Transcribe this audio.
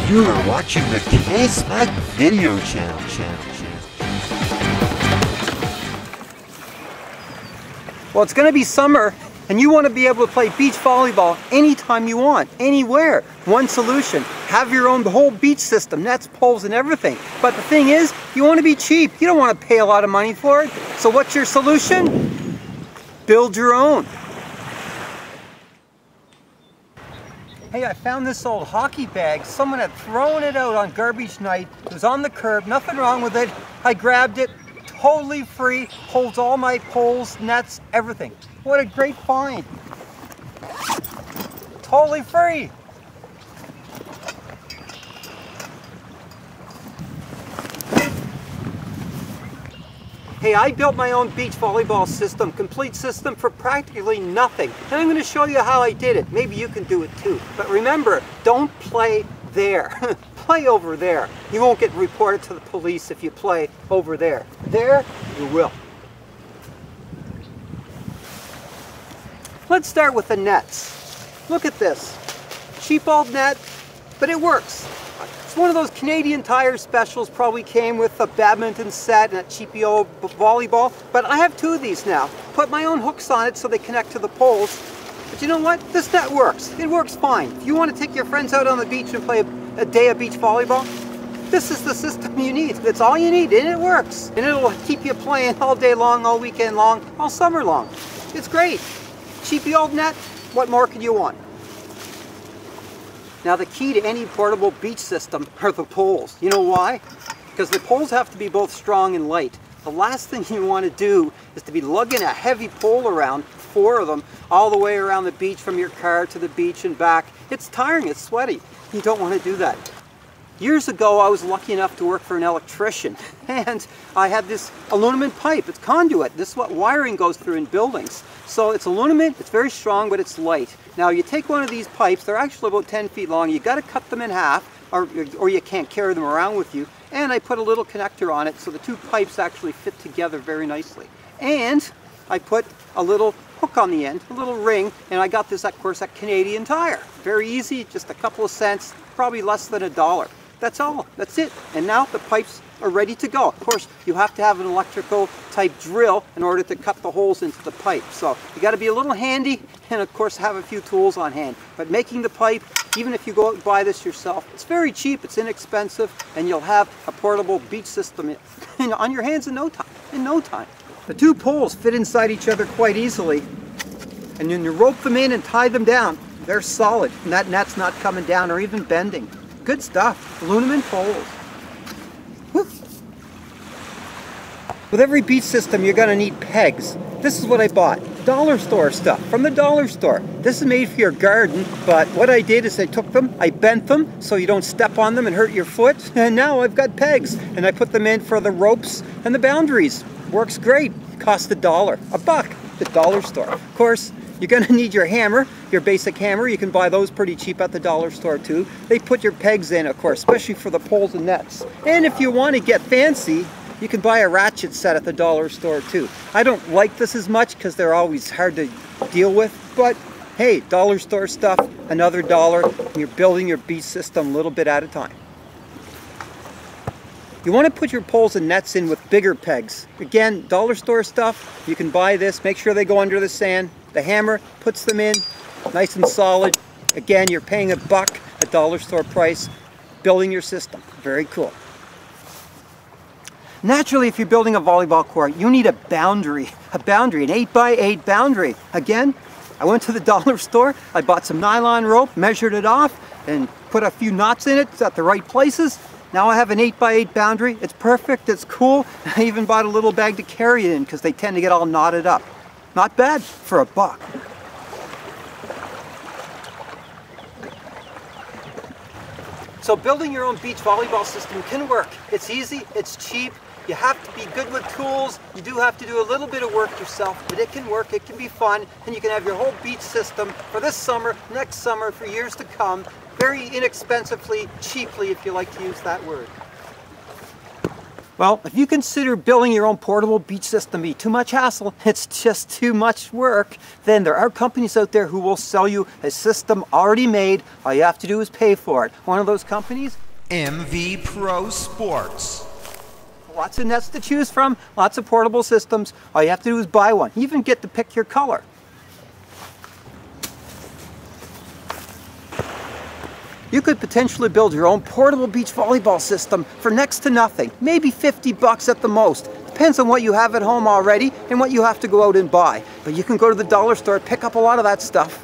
You are watching the K-Smug Video Channel. Well, it's going to be summer, and you want to be able to play beach volleyball anytime you want, anywhere. One solution, have your own whole beach system, nets, poles, and everything. But the thing is, you want to be cheap. You don't want to pay a lot of money for it. So what's your solution? Build your own. Hey, I found this old hockey bag. Someone had thrown it out on garbage night. It was on the curb, nothing wrong with it. I grabbed it, totally free, holds all my poles, nets, everything. What a great find. Totally free. Hey, I built my own beach volleyball system, complete system for practically nothing. And I'm going to show you how I did it. Maybe you can do it too. But remember, don't play there. Play over there. You won't get reported to the police if you play over there. There, you will. Let's start with the nets. Look at this. Cheap old net, but it works. It's one of those Canadian Tire specials, probably came with a badminton set and a cheapy old volleyball, but I have two of these now. Put my own hooks on it so they connect to the poles. But you know what? This net works. It works fine. If you want to take your friends out on the beach and play a day of beach volleyball, this is the system you need. It's all you need, and it works. And it'll keep you playing all day long, all weekend long, all summer long. It's great. Cheapy old net, what more could you want? Now the key to any portable beach system are the poles. You know why? Because the poles have to be both strong and light. The last thing you want to do is to be lugging a heavy pole around, 4 of them, all the way around the beach from your car to the beach and back. It's tiring, it's sweaty. You don't want to do that. Years ago, I was lucky enough to work for an electrician, and I had this aluminum pipe. It's conduit. This is what wiring goes through in buildings. So it's aluminum, it's very strong, but it's light. Now you take one of these pipes, they're actually about 10 feet long, you got to cut them in half, or you can't carry them around with you. And I put a little connector on it so the two pipes actually fit together very nicely. And I put a little hook on the end, a little ring, and I got this, of course, at Canadian Tire. Very easy, just a couple of cents, probably less than $1. That's all, that's it. And now the pipes are ready to go. Of course, you have to have an electrical type drill in order to cut the holes into the pipe. So you got to be a little handy and of course have a few tools on hand. But making the pipe, even if you go out and buy this yourself, it's very cheap, it's inexpensive, and you'll have a portable beach system on your hands in no time. The two poles fit inside each other quite easily, and then you rope them in and tie them down. They're solid, and that net's not coming down or even bending. Good stuff, aluminum poles. Woo. With every beach system, you're gonna need pegs. This is what I bought, dollar store stuff, from the dollar store. This is made for your garden, but what I did is I took them, I bent them so you don't step on them and hurt your foot, and now I've got pegs, and I put them in for the ropes and the boundaries. Works great, cost $1, $1, the dollar store. Of course, you're gonna need your hammer, your basic hammer. You can buy those pretty cheap at the dollar store too. They put your pegs in, of course, especially for the poles and nets. And if you want to get fancy, you can buy a ratchet set at the dollar store too. I don't like this as much because they're always hard to deal with, but hey, dollar store stuff, another $1, and you're building your beach system a little bit at a time. You want to put your poles and nets in with bigger pegs. Again, dollar store stuff, you can buy this, make sure they go under the sand. The hammer puts them in, nice and solid. Again, you're paying $1, a dollar store price, building your system. Very cool. Naturally, if you're building a volleyball court, you need a boundary, an 8x8 boundary. Again, I went to the dollar store, I bought some nylon rope, measured it off, and put a few knots in it, it's at the right places. Now I have an 8x8 boundary. It's perfect, it's cool. I even bought a little bag to carry it in because they tend to get all knotted up. Not bad for $1. So building your own beach volleyball system can work. It's easy, it's cheap. You have to be good with tools. You do have to do a little bit of work yourself, but it can work, it can be fun, and you can have your whole beach system for this summer, next summer, for years to come, very inexpensively, cheaply, if you like to use that word. Well, if you consider building your own portable beach system to be too much hassle, it's just too much work, then there are companies out there who will sell you a system already made. All you have to do is pay for it. One of those companies? MV Pro Sports. Lots of nets to choose from, lots of portable systems. All you have to do is buy one. You even get to pick your color. You could potentially build your own portable beach volleyball system for next to nothing, maybe 50 bucks at the most. Depends on what you have at home already and what you have to go out and buy. But you can go to the dollar store, pick up a lot of that stuff.